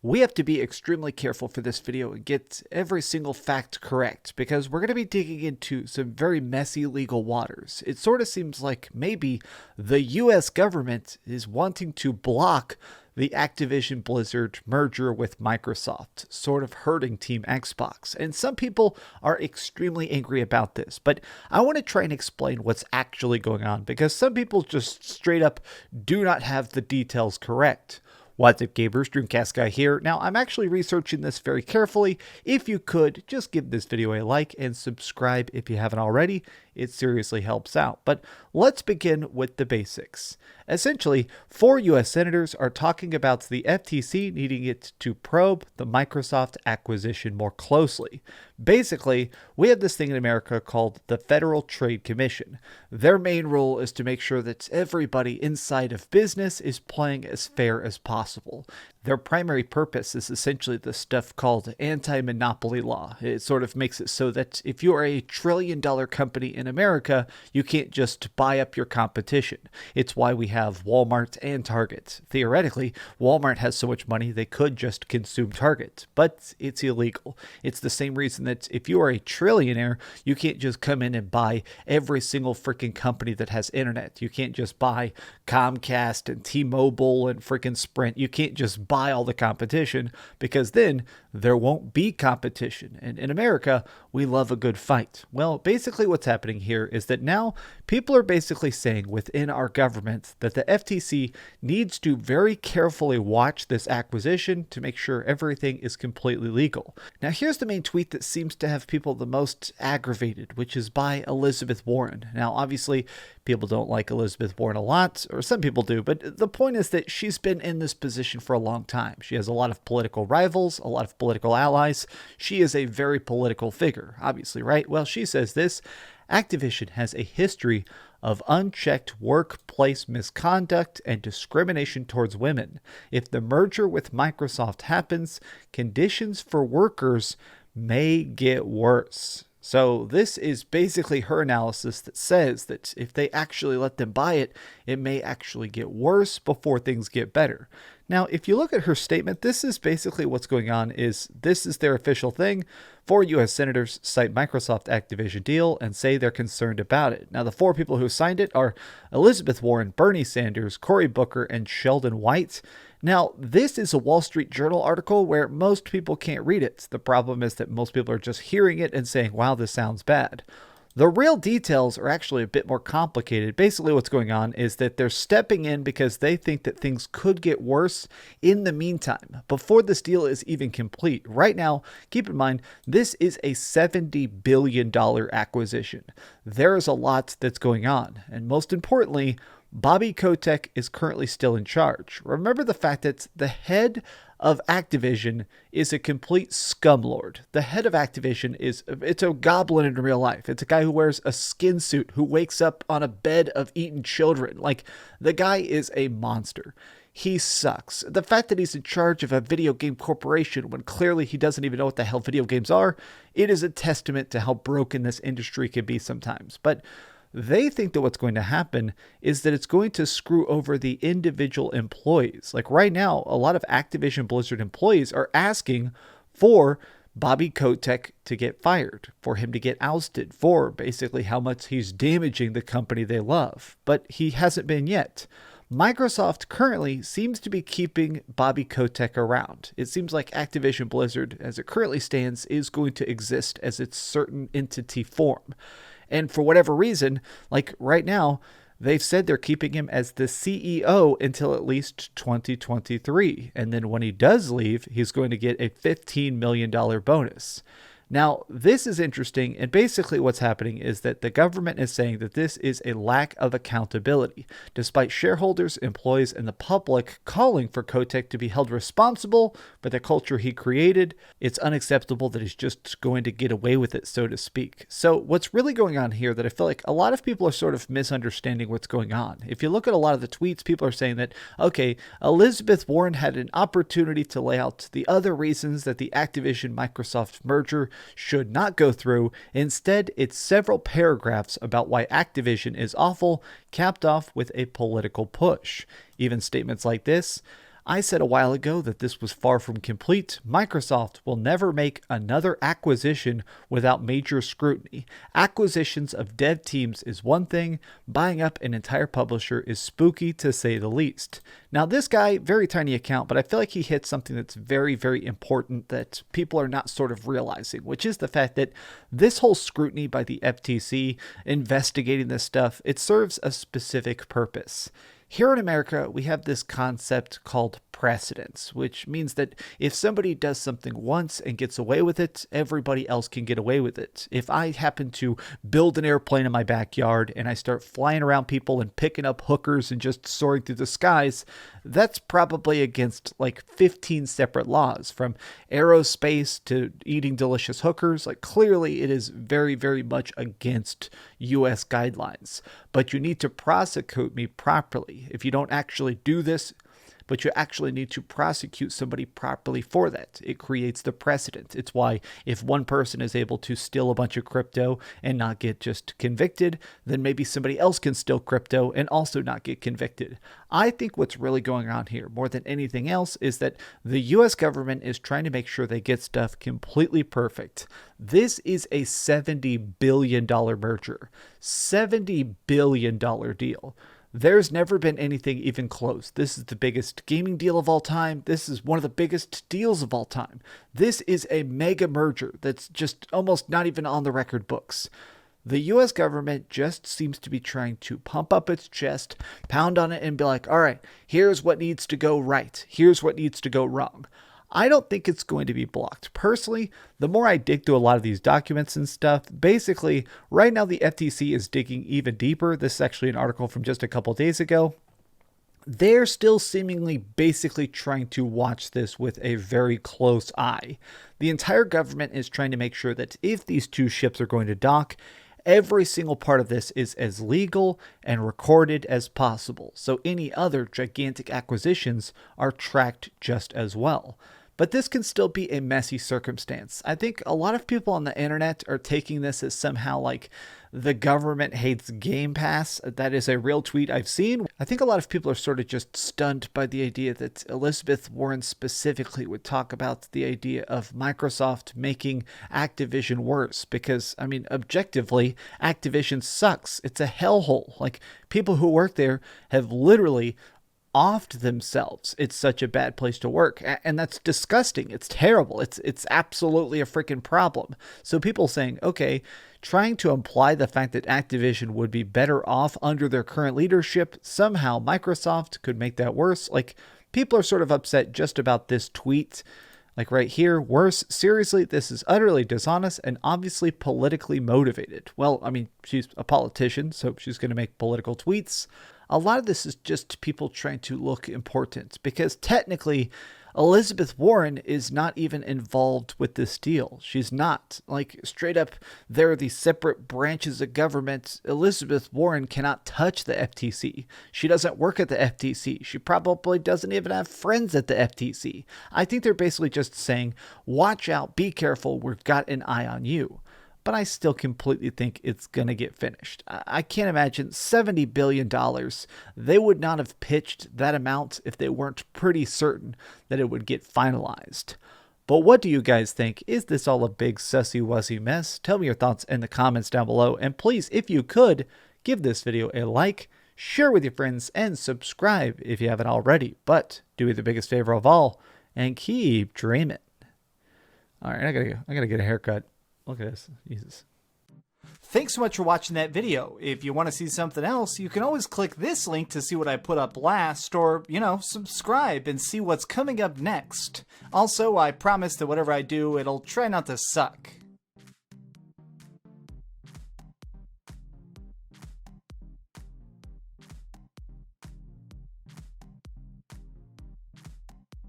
We have to be extremely careful for this video and get every single fact correct because we're going to be digging into some very messy legal waters. It sort of seems like maybe the US government is wanting to block the Activision Blizzard merger with Microsoft, sort of hurting Team Xbox. And some people are extremely angry about this, but I want to try and explain what's actually going on because some people just straight up do not have the details correct. What's up, gamers? DreamcastGuy here. Now, I'm actually researching this very carefully. If you could, just give this video a like and subscribe if you haven't already. It seriously helps out. But let's begin with the basics. Essentially, 4 US senators are talking about the FTC needing it to probe the Microsoft acquisition more closely. Basically, we have this thing in America called the Federal Trade Commission. Their main role is to make sure that everybody inside of business is playing as fair as possible. Their primary purpose is essentially the stuff called anti-monopoly law. It sort of makes it so that if you are a trillion-dollar company in America, you can't just buy up your competition. It's why we have Walmart and Target. Theoretically, Walmart has so much money they could just consume Target, but it's illegal. It's the same reason that if you are a trillionaire, you can't just come in and buy every single freaking company that has internet. You can't just buy Comcast and T-Mobile and freaking Sprint. You can't just buy all the competition because then there won't be competition. And in America, we love a good fight. Well, basically what's happening here is that now people are basically saying within our government that the FTC needs to very carefully watch this acquisition to make sure everything is completely legal. Now, here's the main tweet that seems to have people the most aggravated, which is by Elizabeth Warren. Now, obviously, people don't like Elizabeth Warren a lot, or some people do, but the point is that she's been in this position for a long time. She has a lot of political rivals, a lot of political allies. She is a very political figure, obviously, right? Well, she says this: Activision has a history of unchecked workplace misconduct and discrimination towards women. If the merger with Microsoft happens, conditions for workers may get worse. So this is basically her analysis that says that if they actually let them buy it, it may actually get worse before things get better. Now, if you look at her statement, this is basically what's going on. This is their official thing. 4 US senators cite Microsoft Activision deal and say they're concerned about it. Now, the 4 people who signed it are Elizabeth Warren, Bernie Sanders, Cory Booker, and Sheldon White. Now, this is a Wall Street Journal article where most people can't read it. The problem is that most people are just hearing it and saying, wow, this sounds bad. The real details are actually a bit more complicated. Basically, what's going on is that they're stepping in because they think that things could get worse in the meantime, before this deal is even complete. Right now, keep in mind, this is a $70 billion acquisition. There is a lot that's going on, and most importantly, Bobby Kotick is currently still in charge. Remember the fact that the head of Activision is a complete scumlord. The head of Activision it's a goblin in real life. It's a guy who wears a skin suit, who wakes up on a bed of eaten children. Like, the guy is a monster. He sucks. The fact that he's in charge of a video game corporation when clearly he doesn't even know what the hell video games are, it is a testament to how broken this industry can be sometimes. But they think that what's going to happen is that it's going to screw over the individual employees. Like right now, a lot of Activision Blizzard employees are asking for Bobby Kotick to get fired, for him to get ousted, for basically how much he's damaging the company they love. But he hasn't been yet. Microsoft currently seems to be keeping Bobby Kotick around. It seems like Activision Blizzard, as it currently stands, is going to exist as its certain entity form. And for whatever reason, like right now, they've said they're keeping him as the CEO until at least 2023. And then when he does leave, he's going to get a $15 million bonus. Now, this is interesting, and basically what's happening is that the government is saying that this is a lack of accountability, despite shareholders, employees, and the public calling for Kotick to be held responsible for the culture he created. It's unacceptable that he's just going to get away with it, so to speak. So what's really going on here that I feel like a lot of people are sort of misunderstanding what's going on. If you look at a lot of the tweets, people are saying that, okay, Elizabeth Warren had an opportunity to lay out the other reasons that the Activision-Microsoft merger should not go through. Instead, it's several paragraphs about why Activision is awful, capped off with a political push. Even statements like this: I said a while ago that this was far from complete. Microsoft will never make another acquisition without major scrutiny. Acquisitions of dev teams is one thing, buying up an entire publisher is spooky to say the least. Now this guy, very tiny account, but I feel like he hit something that's very, very important that people are not sort of realizing, which is the fact that this whole scrutiny by the FTC investigating this stuff, it serves a specific purpose. Here in America, we have this concept called precedence, which means that if somebody does something once and gets away with it, everybody else can get away with it. If I happen to build an airplane in my backyard and I start flying around people and picking up hookers and just soaring through the skies, that's probably against like 15 separate laws, from aerospace to eating delicious hookers. Like clearly it is very, very much against US guidelines, but you need to prosecute me properly. If you don't actually do this, but you actually need to prosecute somebody properly for that. It creates the precedent. It's why if one person is able to steal a bunch of crypto and not get just convicted, then maybe somebody else can steal crypto and also not get convicted. I think what's really going on here, more than anything else, is that the US government is trying to make sure they get stuff completely perfect. This is a $70 billion merger. $70 billion deal. There's never been anything even close. This is the biggest gaming deal of all time. This is one of the biggest deals of all time. This is a mega merger that's just almost not even on the record books. The US government just seems to be trying to pump up its chest, pound on it, and be like, all right, here's what needs to go right. Here's what needs to go wrong. I don't think it's going to be blocked. Personally, the more I dig through a lot of these documents and stuff, basically, right now the FTC is digging even deeper. This is actually an article from just a couple days ago. They're still seemingly basically trying to watch this with a very close eye. The entire government is trying to make sure that if these two ships are going to dock, every single part of this is as legal and recorded as possible, so any other gigantic acquisitions are tracked just as well. But this can still be a messy circumstance. I think a lot of people on the internet are taking this as somehow like the government hates Game Pass. That is a real tweet I've seen. I think a lot of people are sort of just stunned by the idea that Elizabeth Warren specifically would talk about the idea of Microsoft making Activision worse. Because, I mean, objectively, Activision sucks. It's a hellhole. Like, people who work there have literally offed themselves. It's such a bad place to work, and that's disgusting. It's terrible. It's absolutely a freaking problem. So people saying, okay, trying to imply the fact that Activision would be better off under their current leadership, somehow Microsoft could make that worse. Like, people are sort of upset just about this tweet. Like right here, worse, seriously, this is utterly dishonest and obviously politically motivated. Well, I mean, she's a politician, so she's going to make political tweets. A lot of this is just people trying to look important, because technically Elizabeth Warren is not even involved with this deal. She's not. Like, straight up, there are these separate branches of government. Elizabeth Warren cannot touch the FTC. She doesn't work at the FTC. She probably doesn't even have friends at the FTC. I think they're basically just saying, watch out, be careful, we've got an eye on you. But I still completely think it's going to get finished. I can't imagine $70 billion. They would not have pitched that amount if they weren't pretty certain that it would get finalized. But what do you guys think? Is this all a big sussy-wussy mess? Tell me your thoughts in the comments down below. And please, if you could, give this video a like, share with your friends, and subscribe if you haven't already. But do me the biggest favor of all, and keep dreaming. All right, I gotta get a haircut. Look at this. Jesus. Thanks so much for watching that video. If you want to see something else, you can always click this link to see what I put up last, or, you know, subscribe and see what's coming up next. Also, I promise that whatever I do, it'll try not to suck.